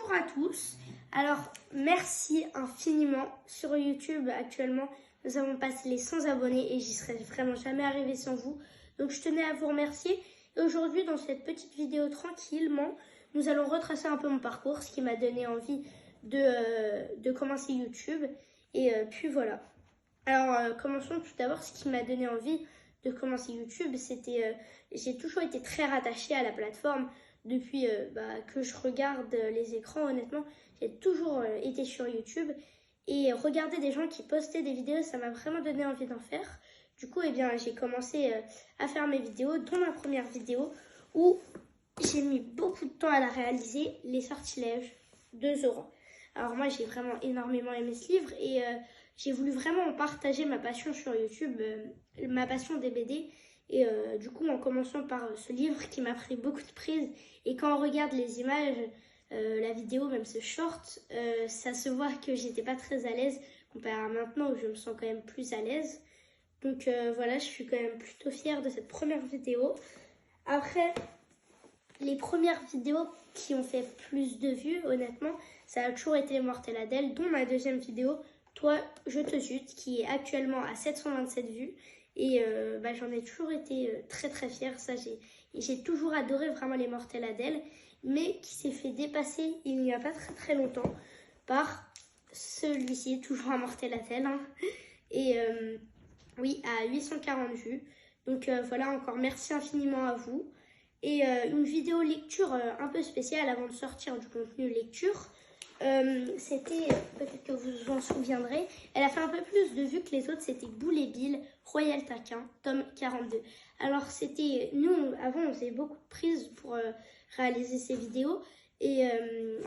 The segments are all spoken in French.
Bonjour à tous. Alors, merci infiniment. Sur YouTube, actuellement, nous avons passé les 100 abonnés et j'y serais vraiment jamais arrivée sans vous. Donc, je tenais à vous remercier. Et aujourd'hui, dans cette petite vidéo tranquillement, nous allons retracer un peu mon parcours, ce qui m'a donné envie de commencer YouTube. Et puis voilà. Alors, commençons tout d'abord. Ce qui m'a donné envie de commencer YouTube, c'était... j'ai toujours été très rattachée à la plateforme. Depuis que je regarde les écrans, honnêtement, j'ai toujours été sur YouTube. Et regarder des gens qui postaient des vidéos, ça m'a vraiment donné envie d'en faire. Du coup, j'ai commencé à faire mes vidéos, dont ma première vidéo, où j'ai mis beaucoup de temps à la réaliser, les sortilèges de Zora. Alors moi, j'ai vraiment énormément aimé ce livre et j'ai voulu vraiment partager ma passion sur YouTube, ma passion des BD. Et du coup, en commençant par ce livre qui m'a pris beaucoup de prise. Et quand on regarde les images, la vidéo, même ce short, ça se voit que j'étais pas très à l'aise comparé à maintenant où je me sens quand même plus à l'aise. Donc voilà, je suis quand même plutôt fière de cette première vidéo. Après, les premières vidéos qui ont fait plus de vues, honnêtement, ça a toujours été les Mortels Adèle, dont ma deuxième vidéo, Toi, je te chute, qui est actuellement à 727 vues. Et j'en ai toujours été très très fière. Ça, j'ai toujours adoré vraiment les Mortels Adèle, mais qui s'est fait dépasser il n'y a pas très très longtemps par celui-ci, toujours un Mortel Adèle. Hein. Et oui, à 840 vues. Donc voilà, encore merci infiniment à vous. Et une vidéo lecture un peu spéciale avant de sortir du contenu lecture. C'était, peut-être que vous vous en souviendrez, elle a fait un peu plus de vues que les autres, c'était Boule et Bill, Royal Taquin, tome 42. Alors c'était, nous avant on faisait beaucoup de prises pour réaliser ces vidéos et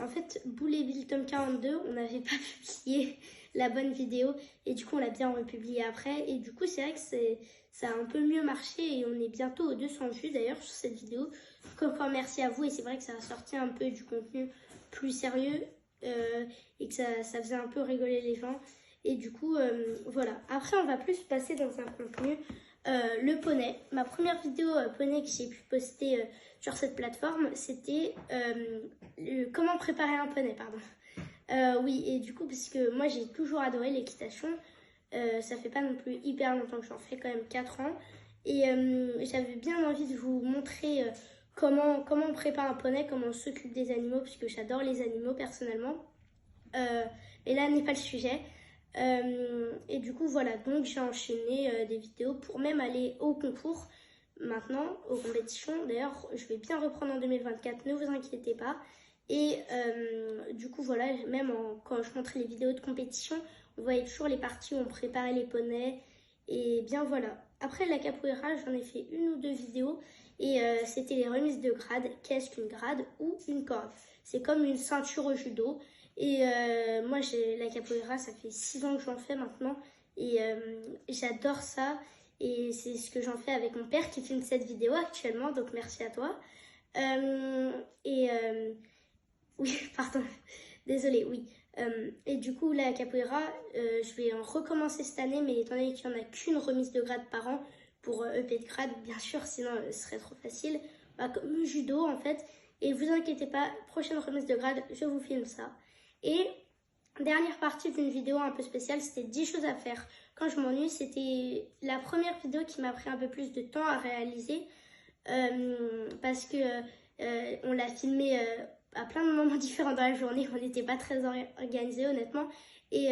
en fait Boule et Bill, tome 42, on n'avait pas publié la bonne vidéo et du coup on l'a bien republié après et du coup c'est vrai que ça a un peu mieux marché et on est bientôt aux 200 vues d'ailleurs sur cette vidéo. Donc encore merci à vous et c'est vrai que ça a sorti un peu du contenu plus sérieux. Et que ça faisait un peu rigoler les gens et du coup voilà. Après on va plus passer dans un contenu le poney. Ma première vidéo poney que j'ai pu poster sur cette plateforme, c'était comment préparer un poney, pardon. Oui, et du coup parce que moi j'ai toujours adoré l'équitation, ça fait pas non plus hyper longtemps que j'en fais, quand même 4 ans et j'avais bien envie de vous montrer comment on prépare un poney, comment on s'occupe des animaux, puisque j'adore les animaux personnellement. Et là n'est pas le sujet. Et du coup voilà, donc j'ai enchaîné des vidéos pour même aller au concours maintenant, aux compétitions. D'ailleurs je vais bien reprendre en 2024, ne vous inquiétez pas. Et du coup voilà, même quand je montrais les vidéos de compétition, on voyait toujours les parties où on préparait les poneys. Et bien voilà. Après la capoeira, j'en ai fait une ou deux vidéos. Et c'était les remises de grade. Qu'est-ce qu'une grade ou une corde? C'est comme une ceinture au judo. Et moi, la capoeira, ça fait 6 ans que j'en fais maintenant. Et j'adore ça. Et c'est ce que j'en fais avec mon père qui filme cette vidéo actuellement. Donc merci à toi. Oui, pardon. Désolée, oui. Et du coup, la capoeira, je vais en recommencer cette année. Mais étant donné qu'il n'y en a qu'une remise de grade par an, pour EP de grade, bien sûr, sinon ce serait trop facile. Comme le judo en fait. Et vous inquiétez pas, prochaine remise de grade, je vous filme ça. Et dernière partie d'une vidéo un peu spéciale, c'était 10 choses à faire quand je m'ennuie. C'était la première vidéo qui m'a pris un peu plus de temps à réaliser. Parce que on l'a filmé à plein de moments différents dans la journée. On n'était pas très organisé honnêtement. Et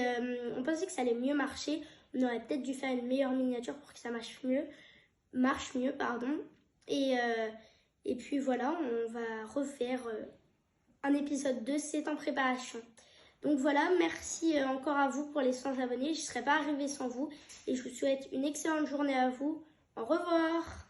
on pensait que ça allait mieux marcher. On aurait peut-être dû faire une meilleure miniature pour que ça marche mieux. Et puis voilà, on va refaire un épisode 2, c'est en préparation. Donc voilà, merci encore à vous pour les 100 abonnés. Je ne serais pas arrivée sans vous. Et je vous souhaite une excellente journée à vous. Au revoir!